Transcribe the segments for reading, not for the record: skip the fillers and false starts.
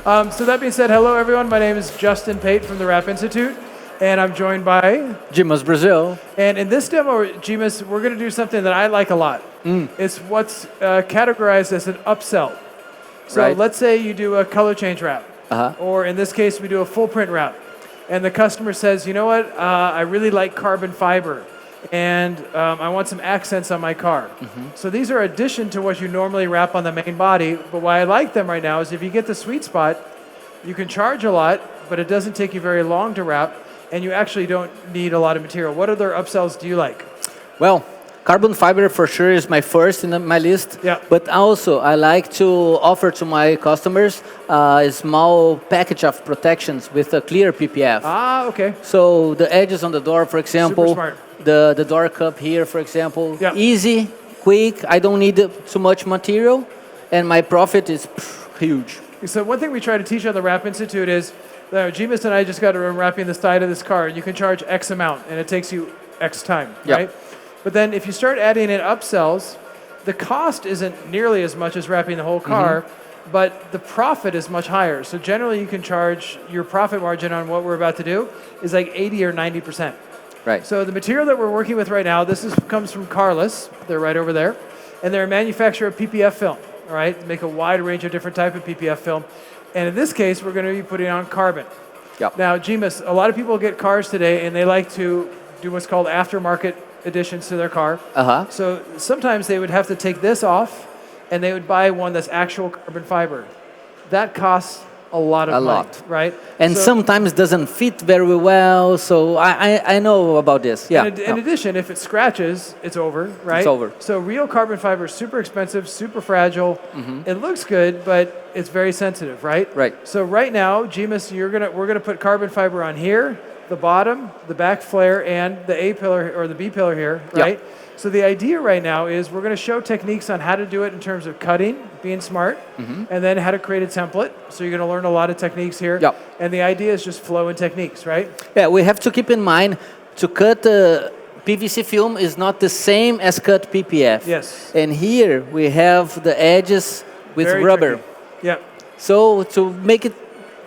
So that being said, hello everyone. My name is Justin Pate from the Wrap Institute, and I'm joined by Jimas Brazil. And in this demo, Jimas, we're going to do something that I like a lot. It's what's categorized as an upsell. So Right. let's say you do a color change wrap, or in this case, we do a full print wrap, and the customer says, you know what, I really like carbon fiber, and I want some accents on my car. So these are addition to what you normally wrap on the main body, but why I like them right now is if you get the sweet spot, you can charge a lot, but it doesn't take you very long to wrap, and you actually don't need a lot of material. What other upsells do you like? Well, carbon fiber for sure is my first in my list. Yeah. But also, I like to offer to my customers a small package of protections with a clear PPF. Ah, okay. So the edges on the door, for example, Super smart. the door cup here, for example, Yeah. easy, quick. I don't need too much material, and my profit is huge. So one thing we try to teach on the Wrap Institute is, Jimas and I just got around wrapping the side of this car, and you can charge X amount, and it takes you X time, right? But then if you start adding in upsells, the cost isn't nearly as much as wrapping the whole car, but the profit is much higher. So generally you can charge your profit margin on what we're about to do is like 80 or 90%. Right. So the material that we're working with right now, comes from Carless. They're right over there. And they're a manufacturer of PPF film, all right? They make a wide range of different type of PPF film. And in this case, we're going to be putting on carbon. Yep. Now, Jimas, a lot of people get cars today, and they like to do what's called aftermarket additions to their car. So sometimes they would have to take this off, and they would buy one that's actual carbon fiber. That costs a lot of money, right? And so, sometimes doesn't fit very well, so I know about this. Yeah. In addition, if it scratches, it's over, right? It's over. So real carbon fiber is super expensive, super fragile. It looks good, but it's very sensitive, right? Right. So right now, Jimas, we're gonna put carbon fiber on here, the bottom, the back flare, and the A pillar or the B pillar here, right? So the idea right now is we're going to show techniques on how to do it in terms of cutting, being smart, and then how to create a template. So you're going to learn a lot of techniques here. And the idea is just flow and techniques, right? Yeah, we have to keep in mind to cut PVC film is not the same as cut PPF. Yes. And here we have the edges with Very rubber. tricky. Yeah. So to make it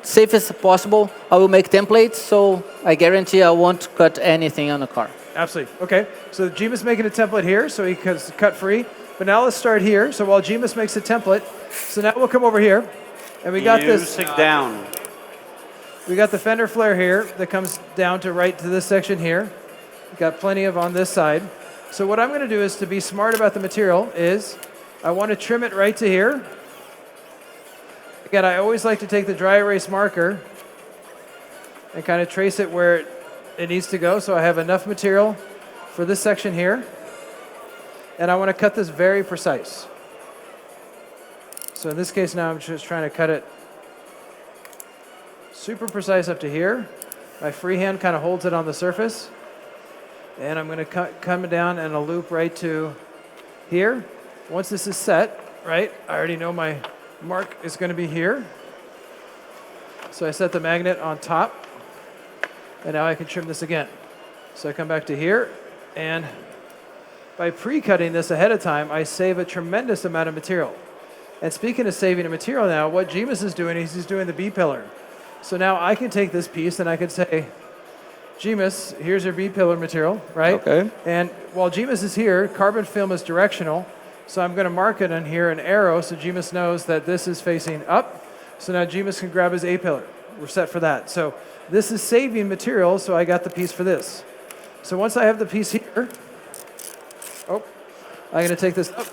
safe as possible, I will make templates, so I guarantee I won't cut anything on the car. Absolutely. Okay. So Jimas making a template here, so he can cut free. But now let's start here. So while Jimas makes a template, so now we'll come over here, and we got this. Down. We got the fender flare here that comes down to right to this section here. We got plenty of on this side. So what I'm going to do is to be smart about the material is I want to trim it right to here. Again, I always like to take the dry erase marker and kind of trace it where it needs to go, so I have enough material for this section here. And I want to cut this very precise. So in this case now I'm just trying to cut it super precise up to here. My freehand kind of holds it on the surface. And I'm going to come down and a loop right to here. Once this is set, right, I already know my mark is going to be here. So I set the magnet on top. And now I can trim this again. So I come back to here, and by pre-cutting this ahead of time, I save a tremendous amount of material. And speaking of saving a material now, what Jimas is doing is he's doing the B pillar. So now I can take this piece and I can say, Jimas, here's your B pillar material, right? Okay. And while Jimas is here, carbon film is directional, so I'm going to mark it on here an arrow so Jimas knows that this is facing up. So now Jimas can grab his A pillar. We're set for that. So this is saving material, so I got the piece for this. So once I have the piece here, I'm going to take this up.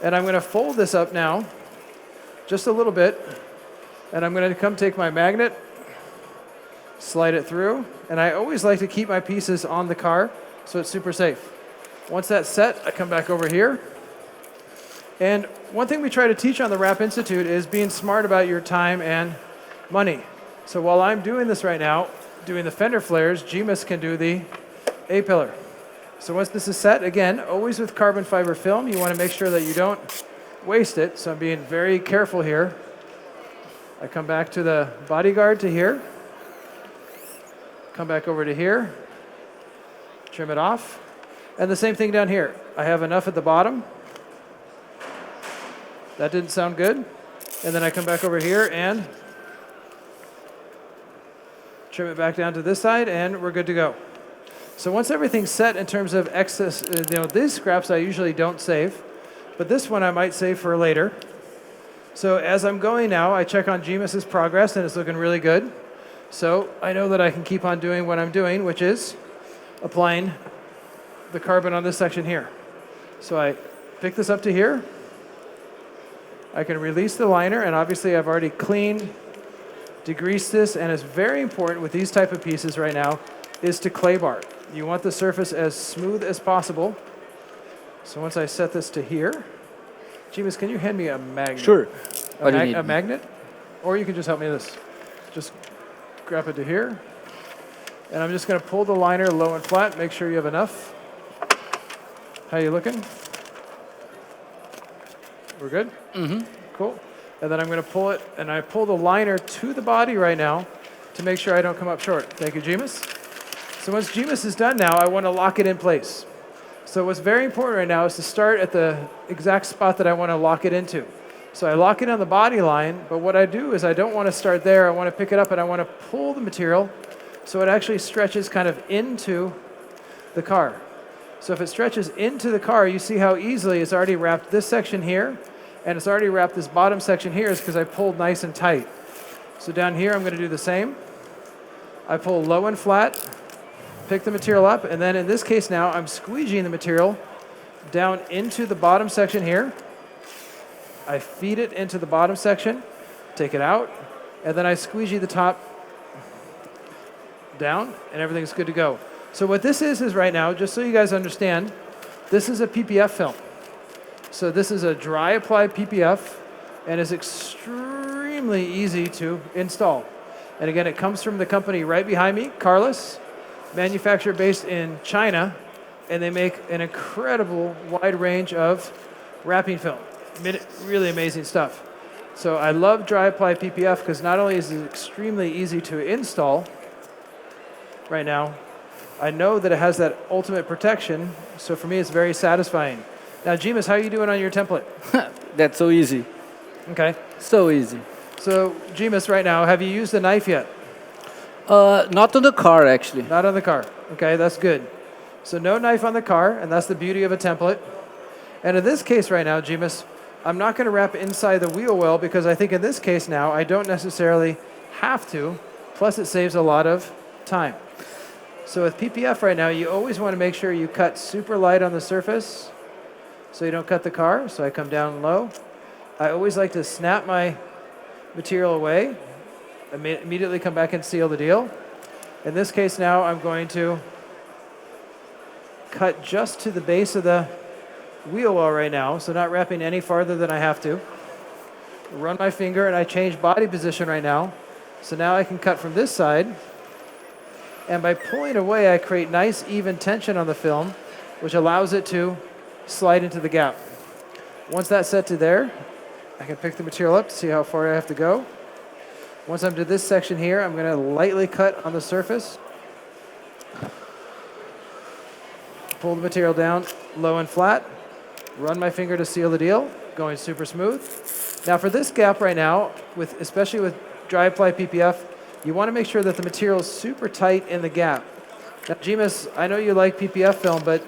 And I'm going to fold this up now, just a little bit. And I'm going to come take my magnet, slide it through. And I always like to keep my pieces on the car, so it's super safe. Once that's set, I come back over here. And one thing we try to teach on the Wrap Institute is being smart about your time and money. So while I'm doing this right now, doing the fender flares, Jimas can do the A pillar. So once this is set, again, always with carbon fiber film, you want to make sure that you don't waste it. So I'm being very careful here. I come back to the bodyguard to here. Come back over to here. Trim it off. And the same thing down here. I have enough at the bottom. That didn't sound good. And then I come back over here and trim it back down to this side, and we're good to go. So once everything's set in terms of excess, these scraps I usually don't save, but this one I might save for later. So as I'm going now, I check on GMIS's progress, and it's looking really good. So I know that I can keep on doing what I'm doing, which is applying the carbon on this section here. So I pick this up to here. I can release the liner, and obviously I've already cleaned, degreased this, and it's very important with these type of pieces right now is to clay bar. You want the surface as smooth as possible. So once I set this to here, GMIS, can you hand me a magnet? Sure. What do you need? A magnet? Or you can just help me with this. Just grab it to here. And I'm just going to pull the liner low and flat, make sure you have enough. How you looking? We're good? Mm-hmm. Cool. And then I'm going to pull it, and I pull the liner to the body right now to make sure I don't come up short. Thank you, GMIS. So once GMIS is done now, I want to lock it in place. So what's very important right now is to start at the exact spot that I want to lock it into. So I lock it on the body line, but what I do is I don't want to start there. I want to pick it up, and I want to pull the material so it actually stretches kind of into the car. So if it stretches into the car, you see how easily it's already wrapped this section here, and it's already wrapped this bottom section here is because I pulled nice and tight. So down here, I'm going to do the same. I pull low and flat, pick the material up, and then in this case now, I'm squeegeeing the material down into the bottom section here. I feed it into the bottom section, take it out, and then I squeegee the top down, and everything's good to go. So what this is right now, just so you guys understand, this is a PPF film. So this is a dry apply PPF, and is extremely easy to install. And again, it comes from the company right behind me, Carlos, manufacturer based in China, and they make an incredible wide range of wrapping film. Really amazing stuff. So I love dry apply PPF because not only is it extremely easy to install right now, I know that it has that ultimate protection, so for me it's very satisfying. Now, GMIS, how are you doing on your template? That's so easy. Okay. So easy. So, GMIS, right now, have you used the knife yet? Not on the car, actually. Not on the car. Okay, that's good. So no knife on the car, and that's the beauty of a template. And in this case right now, GMIS, I'm not going to wrap inside the wheel well because I think in this case now, I don't necessarily have to, plus it saves a lot of time. So with PPF right now, you always want to make sure you cut super light on the surface so you don't cut the car. So I come down low. I always like to snap my material away, immediately come back and seal the deal. In this case now, I'm going to cut just to the base of the wheel well right now, so not wrapping any farther than I have to. Run my finger, and I change body position right now. So now I can cut from this side. And by pulling away, I create nice, even tension on the film, which allows it to slide into the gap. Once that's set to there, I can pick the material up to see how far I have to go. Once I'm to this section here, I'm going to lightly cut on the surface. Pull the material down low and flat. Run my finger to seal the deal, going super smooth. Now for this gap right now, especially with dry apply PPF, you want to make sure that the material is super tight in the gap. Now, GMIS, I know you like PPF film, but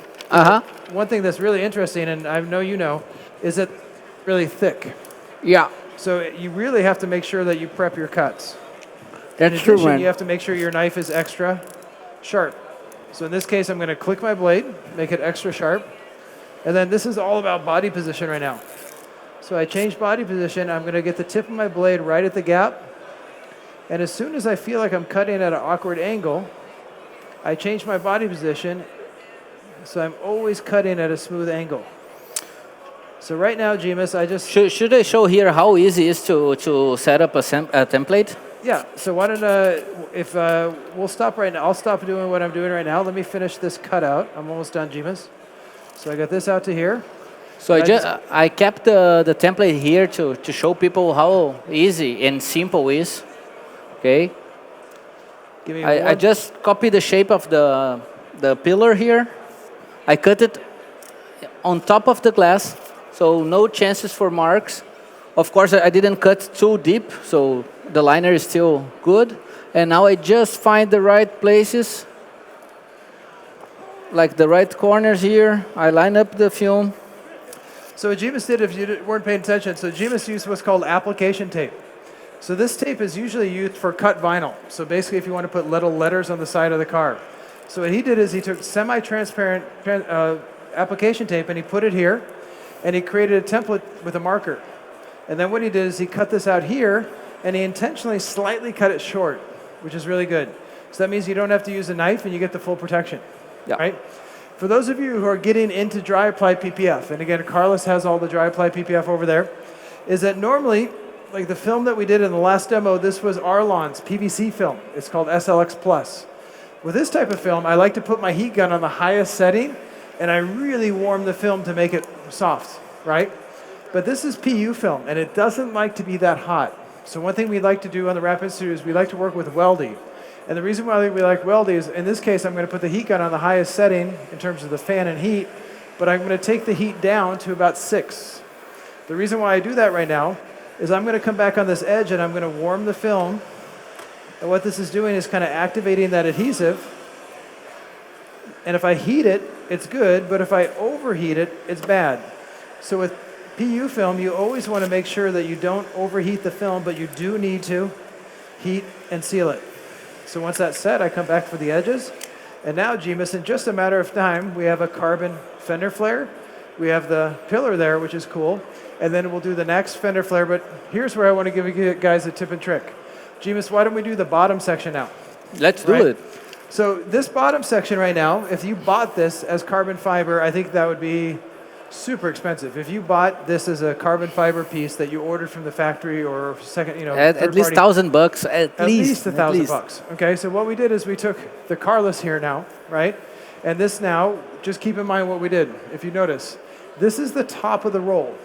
one thing that's really interesting, and I know you know, is that it's really thick. Yeah. So you really have to make sure that you prep your cuts. That's true, man. You have to make sure your knife is extra sharp. So in this case, I'm going to click my blade, make it extra sharp. And then this is all about body position right now. So I change body position. I'm going to get the tip of my blade right at the gap. And as soon as I feel like I'm cutting at an awkward angle, I change my body position. So I'm always cutting at a smooth angle. So right now, GMIS, I just... Should I show here how easy it is to set up a template? Yeah, so why don't, we'll stop right now. I'll stop doing what I'm doing right now. Let me finish this cutout. I'm almost done, GMIS. So I got this out to here. So I kept the template here to show people how easy and simple it is. Okay. I just copy the shape of the pillar here. I cut it on top of the glass, so no chances for marks. Of course, I didn't cut too deep, so the liner is still good. And now I just find the right places, like the right corners here. I line up the film. So what Jimas did, if you weren't paying attention, so Jimas used what's called application tape. So this tape is usually used for cut vinyl. So basically if you want to put little letters on the side of the car. So what he did is he took semi-transparent application tape and he put it here and he created a template with a marker. And then what he did is he cut this out here and he intentionally slightly cut it short, which is really good. So that means you don't have to use a knife and you get the full protection, right? For those of you who are getting into dry apply PPF, and again, Carlos has all the dry apply PPF over there, is that normally, like the film that we did in the last demo, this was Arlon's PVC film. It's called SLX Plus. With this type of film, I like to put my heat gun on the highest setting, and I really warm the film to make it soft, right? But this is PU film, and it doesn't like to be that hot. So one thing we like to do on the Wrap Institute is we like to work with weldy. And the reason why we like weldy is, in this case, I'm going to put the heat gun on the highest setting in terms of the fan and heat, but I'm going to take the heat down to about 6. The reason why I do that right now is I'm going to come back on this edge and I'm going to warm the film. And what this is doing is kind of activating that adhesive. And if I heat it, it's good, but if I overheat it, it's bad. So with PU film, you always want to make sure that you don't overheat the film, but you do need to heat and seal it. So once that's set, I come back for the edges. And now, Jimas, in just a matter of time, we have a carbon fender flare. We have the pillar there, which is cool. And then we'll do the next fender flare. But here's where I want to give you guys a tip and trick. Jimas, why don't we do the bottom section now? Let's do it. So this bottom section right now, if you bought this as carbon fiber, I think that would be super expensive. If you bought this as a carbon fiber piece that you ordered from the factory or second, at least $1,000. At least $1,000. Okay, so what we did is we took the Carlos here now, right? And this now, just keep in mind what we did. If you notice, this is the top of the roll.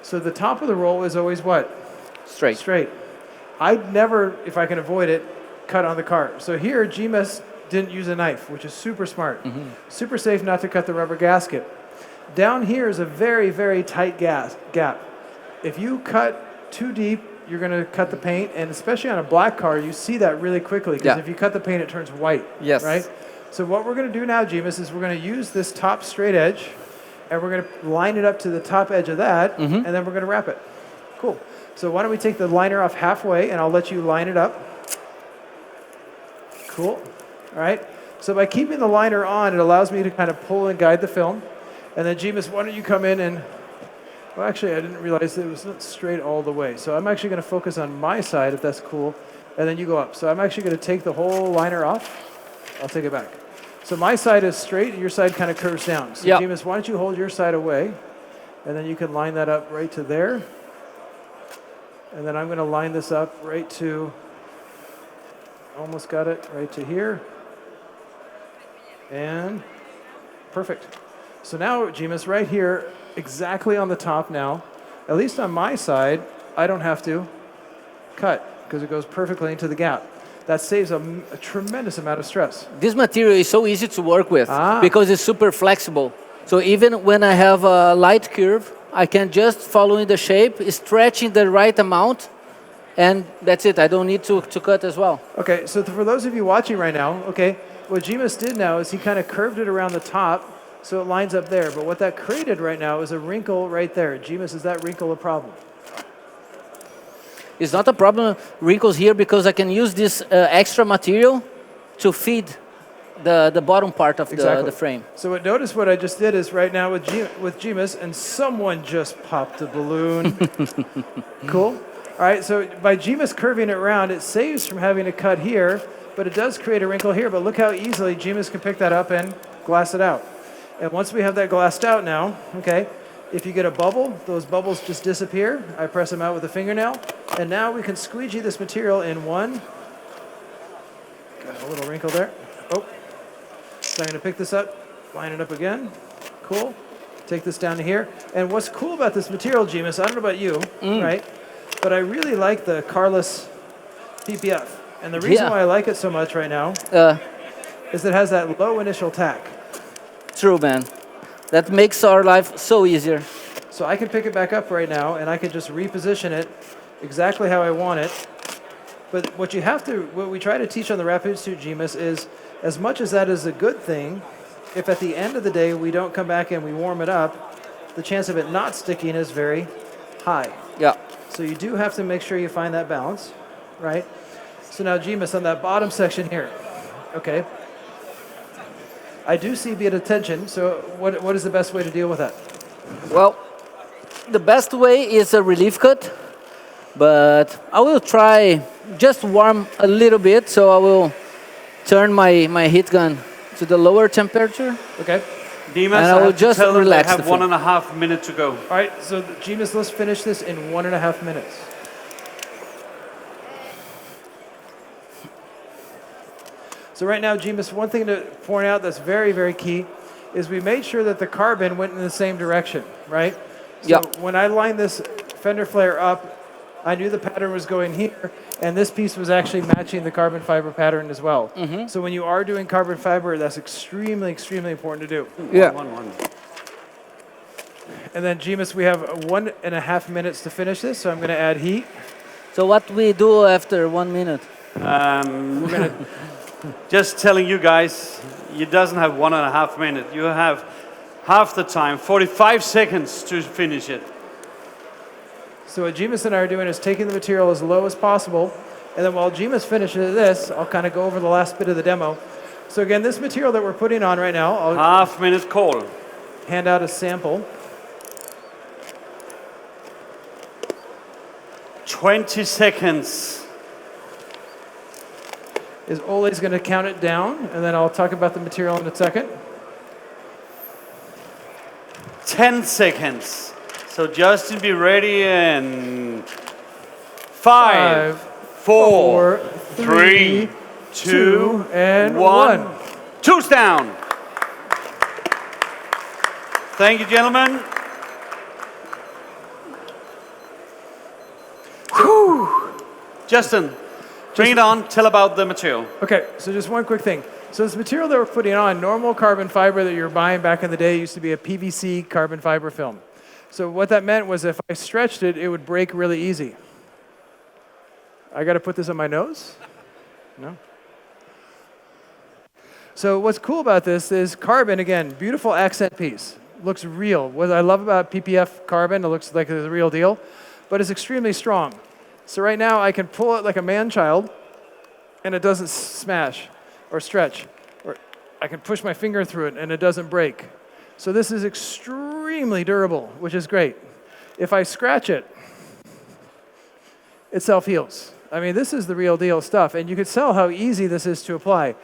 So the top of the roll is always what? Straight. Straight. I'd never, if I can avoid it, cut on the car. So here, Jimas didn't use a knife, which is super smart. Super safe not to cut the rubber gasket. Down here is a very, very tight gap. If you cut too deep, you're going to cut the paint, and especially on a black car, you see that really quickly, because if you cut the paint, it turns white, right? So what we're going to do now, Jimas, is we're going to use this top straight edge, and we're going to line it up to the top edge of that, and then we're going to wrap it. Cool. So why don't we take the liner off halfway, and I'll let you line it up. Cool. All right. So by keeping the liner on, it allows me to kind of pull and guide the film. And then, Jimas, why don't you come in and, well, actually, I didn't realize it was not straight all the way. So I'm actually going to focus on my side, if that's cool, and then you go up. So I'm actually going to take the whole liner off. I'll take it back. So my side is straight, and your side kind of curves down. So, Jimas, why don't you hold your side away, and then you can line that up right to there. And then I'm going to line this up right to, almost got it, right to here. And perfect. So now, Jimas, right here, exactly on the top now, at least on my side, I don't have to cut because it goes perfectly into the gap. That saves a tremendous amount of stress. This material is so easy to work with because it's super flexible. So even when I have a light curve, I can just follow in the shape, stretching the right amount, and that's it. I don't need to cut as well. Okay, so for those of you watching right now, okay, what Jimas did now is he kind of curved it around the top so it lines up there. But what that created right now is a wrinkle right there. Jimas, is that wrinkle a problem? It's not a problem, wrinkles here, because I can use this extra material to feed the bottom part of the frame. So notice what I just did is right now with Jimas, and someone just popped a balloon. Cool. All right, so by Jimas curving it around, it saves from having to cut here, but it does create a wrinkle here. But look how easily Jimas can pick that up and glass it out. And once we have that glassed out now, okay, if you get a bubble, those bubbles just disappear. I press them out with a fingernail. And now we can squeegee this material in one. Got a little wrinkle there. Oh. So I'm going to pick this up, line it up again. Cool. Take this down to here. And what's cool about this material, Jimas, I don't know about you, right? But I really like the Carlos PPF. And the reason why I like it so much right now is that it has that low initial tack. True, man. That makes our life so easier. So I can pick it back up right now, and I can just reposition it exactly how I want it. But what we try to teach on the Wrap Institute, GMIS, is as much as that is a good thing, if at the end of the day we don't come back and we warm it up, the chance of it not sticking is very high. Yeah. So you do have to make sure you find that balance, right? So now, GMIS, on that bottom section here, okay, I do see bit of tension, so what is the best way to deal with that? Well, the best way is a relief cut, but I will try just warm a little bit, so I will turn my heat gun to the lower temperature. Okay. Dimas, and I will just tell them relax they have the 1.5 minutes to go. All right, so GMIS, let's finish this in 1.5 minutes. So right now, GMIS, one thing to point out that's very, very key is we made sure that the carbon went in the same direction, right? So when I lined this fender flare up, I knew the pattern was going here, and this piece was actually matching the carbon fiber pattern as well. So when you are doing carbon fiber, that's extremely, extremely important to do. Yeah. One. And then, GMIS, we have 1.5 minutes to finish this, so I'm going to add heat. So what we do after 1 minute? We're going to... Just telling you guys, you doesn't have 1.5 minutes. You have half the time, 45 seconds to finish it. So what GMIS and I are doing is taking the material as low as possible, and then while GMIS finishes this, I'll kind of go over the last bit of the demo. So again, this material that we're putting on right now, I'll Half-minute call. hand out a sample. 20 seconds. Is Ole's going to count it down, and then I'll talk about the material in a second. 10 seconds. So Justin, be ready in 5, 4, 3, 2, and 1. Two's down. Thank you, gentlemen. Justin, bring it on. Tell about the material. Okay, so just one quick thing. So this material that we're putting on, normal carbon fiber that you were buying back in the day used to be a PVC carbon fiber film. So what that meant was if I stretched it, it would break really easy. I got to put this on my nose? No? So what's cool about this is carbon, again, beautiful accent piece. Looks real. What I love about PPF carbon, it looks like the real deal, but it's extremely strong. So right now I can pull it like a man-child, and it doesn't smash or stretch. Or I can push my finger through it, and it doesn't break. So this is extremely durable, which is great. If I scratch it, it self-heals. I mean, this is the real deal stuff, and you can tell how easy this is to apply.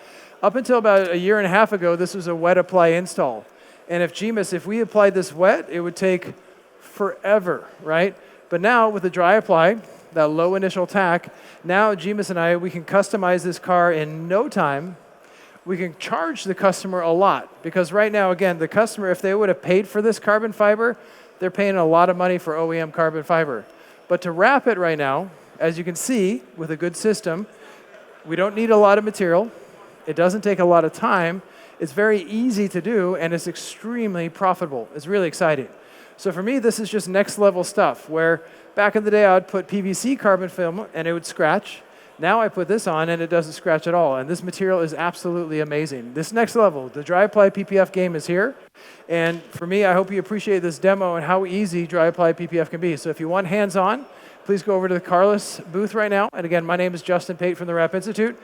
Up until about 1.5 years ago, this was a wet apply install. And if we applied this wet, it would take forever, right? But now with the dry apply, that low initial tack, now GMIS and I, we can customize this car in no time. We can charge the customer a lot, because right now, again, the customer, if they would have paid for this carbon fiber, they're paying a lot of money for OEM carbon fiber. But to wrap it right now, as you can see, with a good system, we don't need a lot of material. It doesn't take a lot of time. It's very easy to do, and it's extremely profitable. It's really exciting. So for me, this is just next level stuff, where back in the day, I would put PVC carbon film, and it would scratch. Now I put this on, and it doesn't scratch at all. And this material is absolutely amazing. This next level, the dry apply PPF game is here. And for me, I hope you appreciate this demo and how easy dry apply PPF can be. So if you want hands-on, please go over to the Carlos booth right now. And again, my name is Justin Pate from the Wrap Institute,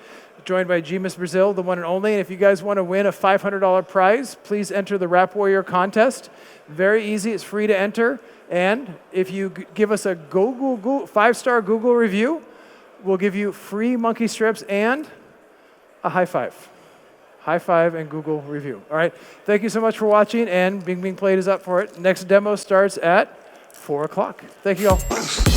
joined by GMIS Brazil, the one and only. And if you guys want to win a $500 prize, please enter the Wrap Warrior contest. Very easy. It's free to enter. And if you give us a Google 5-star Google review, we'll give you free monkey strips and a high five. High five and Google review. All right. Thank you so much for watching, and Bing Bing Plate is up for it. Next demo starts at 4 o'clock. Thank you all.